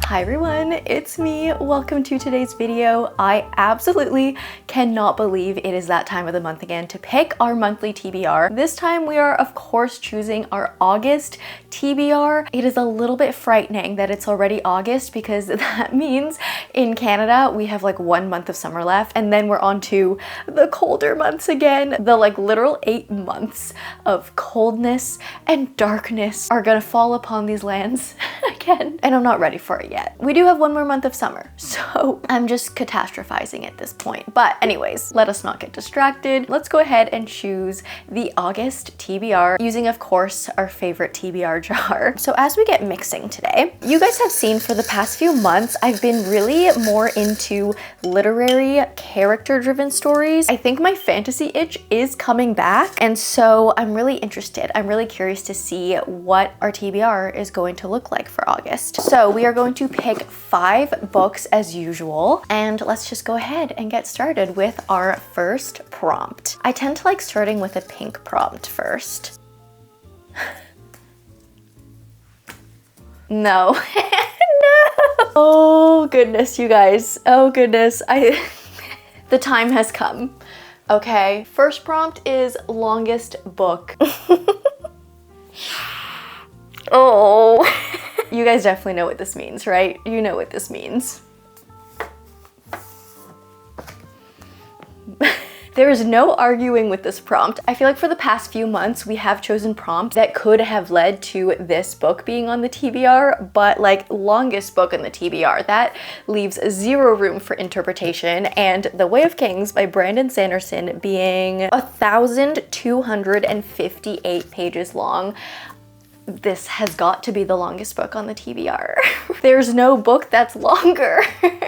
Hi everyone, it's me. Welcome to today's video. I absolutely cannot believe it is that time of the month again to pick our monthly TBR. This time we are of course choosing our August TBR. It is a little bit frightening that it's already August because that means in Canada we have like 1 month of summer left and then we're on to the colder months again. The like literal 8 months of coldness and darkness are gonna fall upon these lands again, and I'm not ready for it yet. We do have 1 more month of summer, so I'm just catastrophizing at this point. But anyways, let us not get distracted. Let's go ahead and choose the August TBR using, of course, our favorite TBR jar. So as we get mixing today, you guys have seen for the past few months, I've been really more into literary character-driven stories. I think my fantasy itch is coming back, and so I'm really interested. I'm really curious to see what our TBR is going to look like for August. So we are going to pick 5 books as usual, and let's just go ahead and get started with our first prompt. I tend to like starting with a pink prompt first. No. No. Oh goodness, you guys. Oh goodness. The time has come. Okay, first prompt is longest book. Oh. You guys definitely know what this means, right? You know what this means. There is no arguing with this prompt. I feel like for the past few months, we have chosen prompts that could have led to this book being on the TBR, but like longest book in the TBR, that leaves 0 room for interpretation. And The Way of Kings by Brandon Sanderson being 1,258 pages long, this has got to be the longest book on the TBR. There's no book that's longer.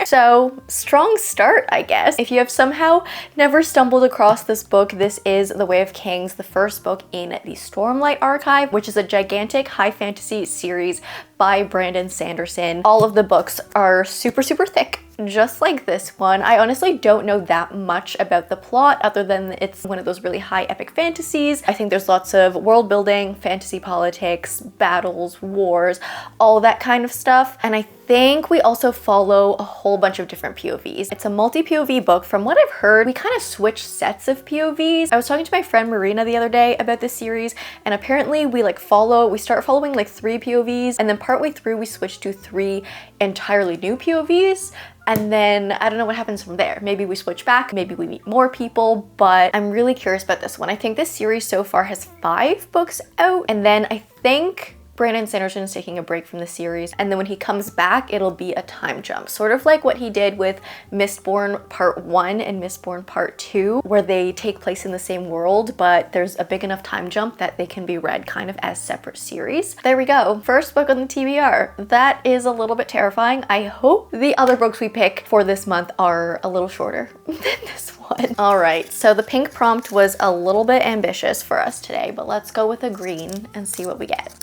So strong start, I guess. If you have somehow never stumbled across this book, this is The Way of Kings, the first book in the Stormlight Archive, which is a gigantic high fantasy series by Brandon Sanderson. All of the books are super, super thick, just like this one. I honestly don't know that much about the plot other than it's one of those really high epic fantasies. I think there's lots of world building, fantasy politics, battles, wars, all that kind of stuff. And I think we also follow a whole bunch of different POVs. It's a multi-POV book. From what I've heard, we kind of switch sets of POVs. I was talking to my friend Marina the other day about this series, and apparently we start following like 3 POVs, and then partway through we switch to 3 entirely new POVs. And then I don't know what happens from there. Maybe we switch back, maybe we meet more people, but I'm really curious about this one. I think this series so far has 5 books out, and then I think Brandon Sanderson is taking a break from the series, and then when he comes back, it'll be a time jump. Sort of like what he did with Mistborn Part 1 and Mistborn Part 2, where they take place in the same world, but there's a big enough time jump that they can be read kind of as separate series. There we go. First book on the TBR. That is a little bit terrifying. I hope the other books we pick for this month are a little shorter than this one. All right, so the pink prompt was a little bit ambitious for us today, but let's go with a green and see what we get.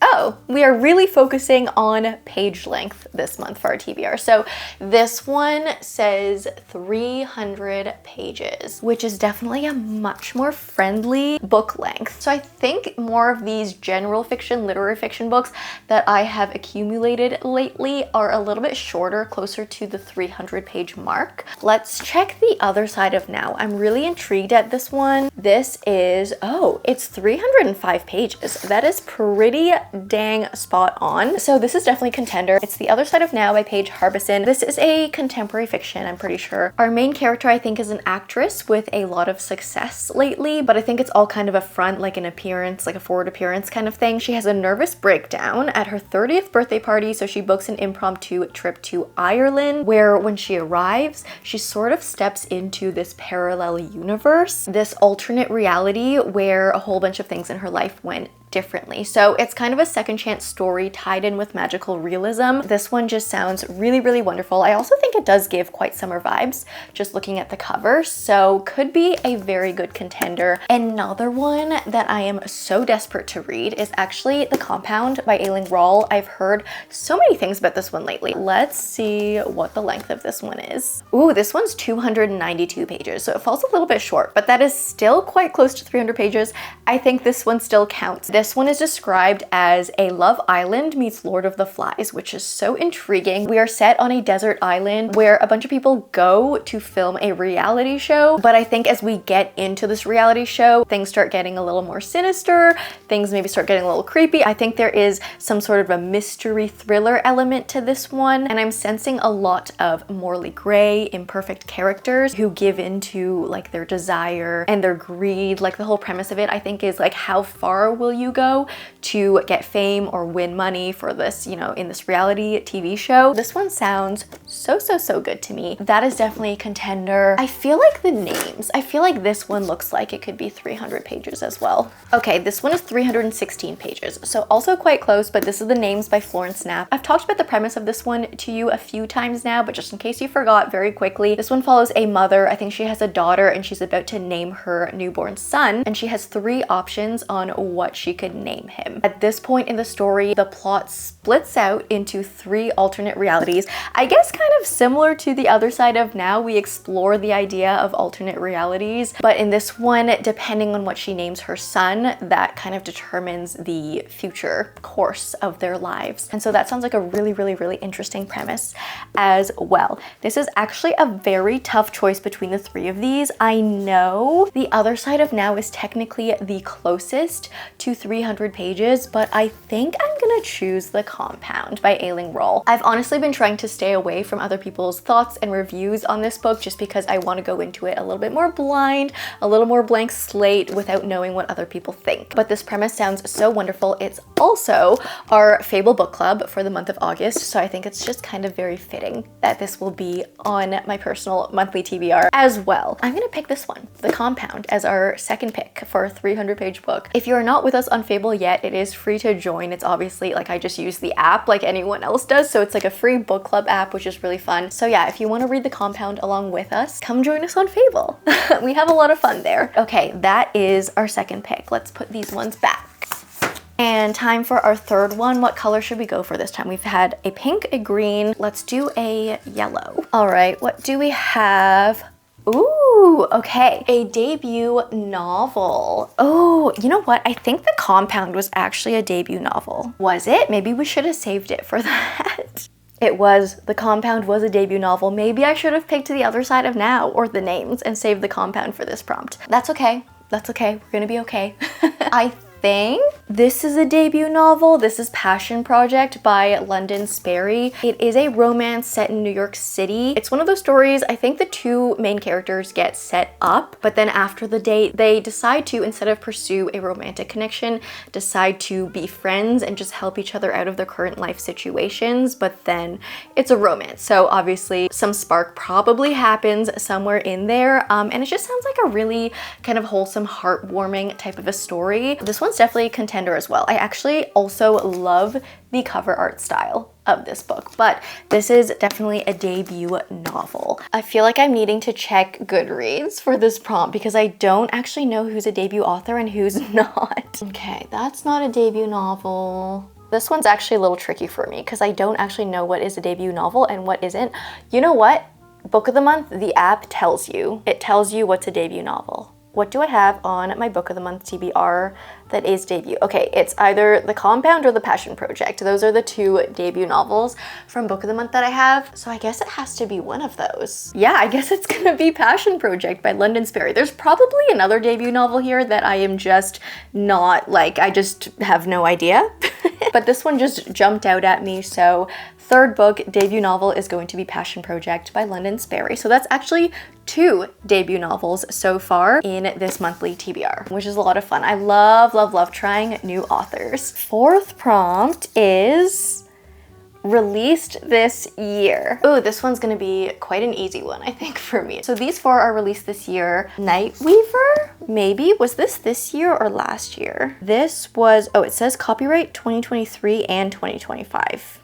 Oh, we are really focusing on page length this month for our TBR. So this one says 300 pages, which is definitely a much more friendly book length. So I think more of these general fiction, literary fiction books that I have accumulated lately are a little bit shorter, closer to the 300 page mark. Let's check the other side of Now. I'm really intrigued at this one. This is, oh, it's 305 pages. That is pretty dang spot on. So this is definitely a contender. It's The Other Side of Now by Paige Harbison. This is a contemporary fiction, I'm pretty sure. Our main character, I think, is an actress with a lot of success lately, but I think it's all kind of a front, like an appearance, like a forward appearance kind of thing. She has a nervous breakdown at her 30th birthday party, so she books an impromptu trip to Ireland, where when she arrives, she sort of steps into this parallel universe, this alternate reality where a whole bunch of things in her life went differently. So it's kind of a second chance story tied in with magical realism. This one just sounds really, really wonderful. I also think it does give quite summer vibes just looking at the cover, so could be a very good contender. Another one that I am so desperate to read is actually The Compound by Rawle. I've heard so many things about this one lately. Let's see what the length of this one is. Ooh, this one's 292 pages, so it falls a little bit short, but that is still quite close to 300 pages. I think this one still counts. This one is described as a Love Island meets Lord of the Flies, which is so intriguing. We are set on a desert island where a bunch of people go to film a reality show, but I think as we get into this reality show, things start getting a little more sinister, things maybe start getting a little creepy. I think there is some sort of a mystery thriller element to this one, and I'm sensing a lot of morally gray, imperfect characters who give into like their desire and their greed. Like the whole premise of it, I think, is like, how far will you go to get fame or win money for this, you know, in this reality TV show? This one sounds so good to me. That is definitely a contender. I feel like the names, I feel like this one looks like it could be 300 pages as well. Okay, this one is 316 pages, so also quite close, but this is The Names by Florence Knapp. I've talked about the premise of this one to you a few times now, but just in case you forgot very quickly, this one follows a mother. I think she has a daughter and she's about to name her newborn son, and she has 3 options on what she could name him. At this point in the story, the plot splits out into 3 alternate realities. I guess kind of similar to The Other Side of Now, we explore the idea of alternate realities, but in this one, depending on what she names her son, that kind of determines the future course of their lives. And so that sounds like a really interesting premise as well. This is actually a very tough choice between the 3 of these. I know The Other Side of Now is technically the closest to 300 pages, but I think I'm gonna choose The Compound by Rawle. I've honestly been trying to stay away from other people's thoughts and reviews on this book just because I want to go into it a little bit more blind, a little more blank slate without knowing what other people think. But this premise sounds so wonderful. It's also our Fable book club for the month of August, so I think it's just kind of very fitting that this will be on my personal monthly TBR as well. I'm gonna pick this one, The Compound, as our second pick for a 300-page book. If you're not with us on Fable yet, it is free to join. It's obviously like I just use the app like anyone else does, so it's like a free book club app, which is really fun. So yeah, if you want to read The Compound along with us, come join us on Fable. We have a lot of fun there. Okay, that is our second pick. Let's put these ones back. And time for our third one. What color should we go for this time? We've had a pink, a green. Let's do a yellow. All right, what do we have? Ooh, okay. A debut novel. Oh, you know what? I think The Compound was actually a debut novel. Was it? Maybe we should have saved it for that. It was. The Compound was a debut novel. Maybe I should have picked The Other Side of Now or The Names and saved The Compound for this prompt. That's okay. That's okay. We're gonna be okay. I think this is a debut novel. This is Passion Project by London Sperry. It is a romance set in New York City. It's one of those stories, I think the 2 main characters get set up, but then after the date, they decide to, instead of pursue a romantic connection, decide to be friends and just help each other out of their current life situations, but then it's a romance. So obviously some spark probably happens somewhere in there, and it just sounds like a really kind of wholesome, heartwarming type of a story. This one's definitely a contender as well. I actually also love the cover art style of this book, but this is definitely a debut novel. I feel like I'm needing to check Goodreads for this prompt because I don't actually know who's a debut author and who's not. Okay, that's not a debut novel. This one's actually a little tricky for me because I don't actually know what is a debut novel and what isn't. You know what? Book of the month, the app tells you. It tells you what's a debut novel. What do I have on my book of the month TBR that is debut? Okay, it's either The Compound or The Passion Project. Those are the 2 debut novels from book of the month that I have. So I guess it has to be one of those. Yeah, I guess it's gonna be Passion Project by London Sperry. There's probably another debut novel here that I am just not like, I just have no idea. But this one just jumped out at me, so third book, debut novel, is going to be Passion Project by London Sperry. So that's actually 2 debut novels so far in this monthly TBR, which is a lot of fun. I love trying new authors. Fourth prompt is released this year. Oh, this one's gonna be quite an easy one, I think, for me. So these 4 are released this year. Nightweaver, maybe? Was this year or last year? This was, oh, it says copyright 2023 and 2025.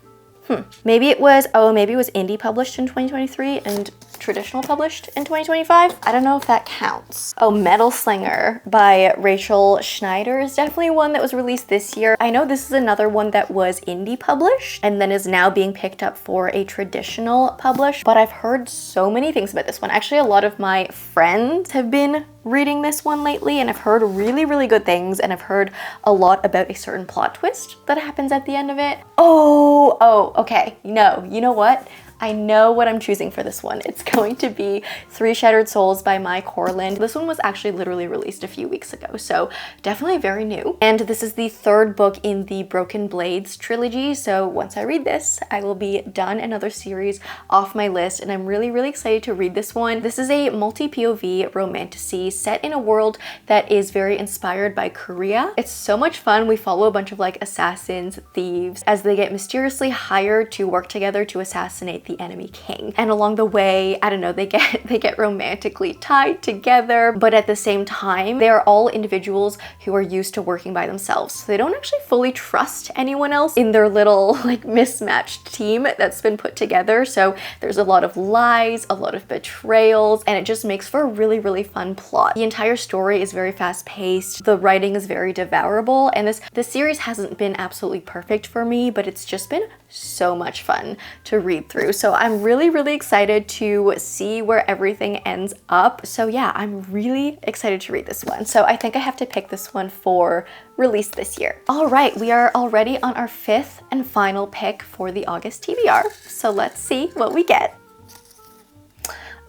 Maybe it was, maybe it was indie published in 2023 and traditional published in 2025. I don't know if that counts. Oh, Metal Slinger by Rachel Schneider is definitely one that was released this year. I know this is another one that was indie published and then is now being picked up for a traditional publish, but I've heard so many things about this one. Actually, a lot of my friends have been reading this one lately and I've heard really, really good things, and I've heard a lot about a certain plot twist that happens at the end of it. Oh, okay. No, you know what? I know what I'm choosing for this one. It's going to be Three Shattered Souls by Corland. This one was actually literally released a few weeks ago, so definitely very new. And this is the third book in the Broken Blades trilogy, so once I read this, I will be done another series off my list, and I'm really, really excited to read this one. This is a multi-POV romantasy set in a world that is very inspired by Korea. It's so much fun. We follow a bunch of like assassins, thieves, as they get mysteriously hired to work together to assassinate the enemy king. And along the way, I don't know, they get romantically tied together, but at the same time, they are all individuals who are used to working by themselves. So they don't actually fully trust anyone else in their little like mismatched team that's been put together. So there's a lot of lies, a lot of betrayals, and it just makes for a really, really fun plot. The entire story is very fast paced. The writing is very devourable, and this series hasn't been absolutely perfect for me, but it's just been so much fun to read through. So I'm really, really excited to see where everything ends up. So yeah, I'm really excited to read this one. So I think I have to pick this one for release this year. All right, we are already on our fifth and final pick for the August TBR. So let's see what we get.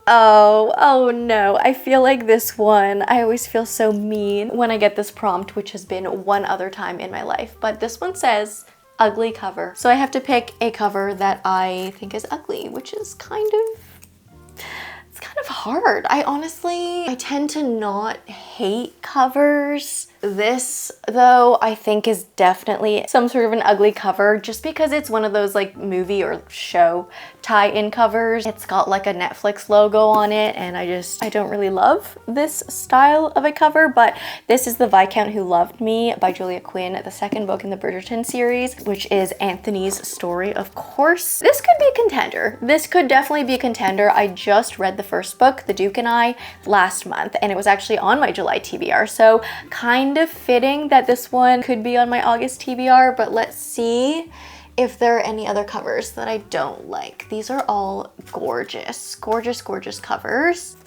Oh no, I feel like this one, I always feel so mean when I get this prompt, which has been one other time in my life, but this one says ugly cover. So I have to pick a cover that I think is ugly, which is kind of hard. I tend to not hate covers. This, though, I think is definitely some sort of an ugly cover just because it's one of those like movie or show tie-in covers. It's got like a Netflix logo on it, and I don't really love this style of a cover, but this is The Viscount Who Loved Me by Julia Quinn, the second book in the Bridgerton series, which is Anthony's story, of course. This could be a contender. This could definitely be a contender. I just read the first book, The Duke and I, last month, and it was actually on my July TBR, so kind of fitting that this one could be on my August TBR, but let's see if there are any other covers that I don't like. These are all gorgeous, gorgeous, gorgeous covers.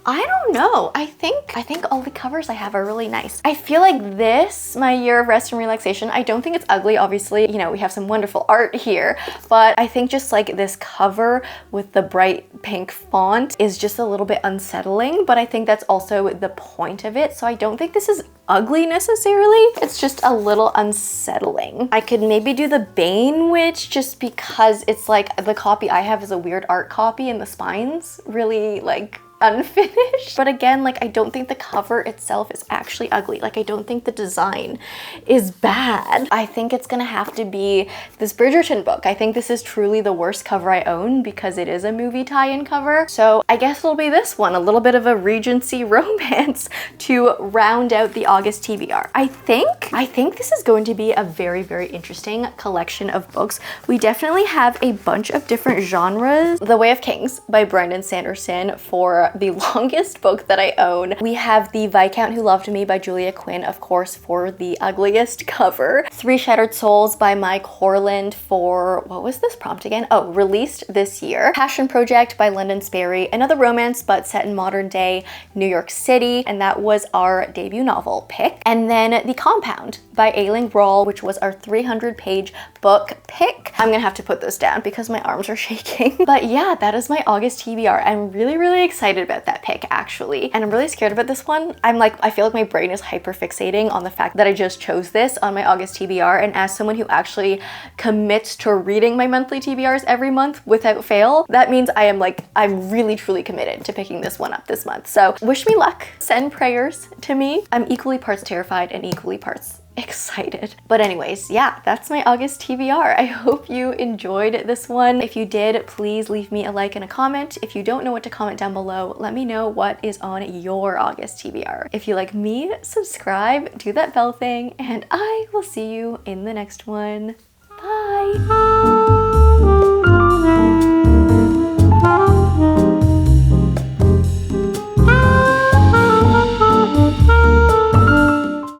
I don't know. I think all the covers I have are really nice. I feel like this, my year of rest and relaxation, I don't think it's ugly. Obviously, you know, we have some wonderful art here, but I think just like this cover with the bright pink font is just a little bit unsettling, but I think that's also the point of it. So I don't think this is ugly necessarily. It's just a little unsettling. I could maybe do the Bane Witch just because it's like the copy I have is a weird art copy and the spine's really like unfinished. But again, like I don't think the cover itself is actually ugly. Like I don't think the design is bad. I think it's gonna have to be this Bridgerton book. I think this is truly the worst cover I own because it is a movie tie-in cover. So I guess it'll be this one, a little bit of a Regency romance to round out the August TBR. I think this is going to be a very, very interesting collection of books. We definitely have a bunch of different genres. The Way of Kings by Brandon Sanderson for the longest book that I own. We have The Viscount Who Loved Me by Julia Quinn, of course, for the ugliest cover. Three Shattered Souls by Corland for, what was this prompt again? Oh, released this year. Passion Project by Sperry, another romance but set in modern day New York City, and that was our debut novel pick. And then The Compound by Rawle, which was our 300-page book pick. I'm gonna have to put this down because my arms are shaking. But yeah, that is my August TBR. I'm really, really excited about that pick actually. And I'm really scared about this one. I feel like my brain is hyper fixating on the fact that I just chose this on my August TBR. And as someone who actually commits to reading my monthly TBRs every month without fail, that means I'm really truly committed to picking this one up this month. So wish me luck, send prayers to me. I'm equally parts terrified and equally parts excited. But anyways, yeah, that's my August TBR. I hope you enjoyed this one. If you did, please leave me a like and a comment. If you don't know what to comment down below, let me know what is on your August TBR. If you like me, subscribe, do that bell thing, and I will see you in the next one. Bye!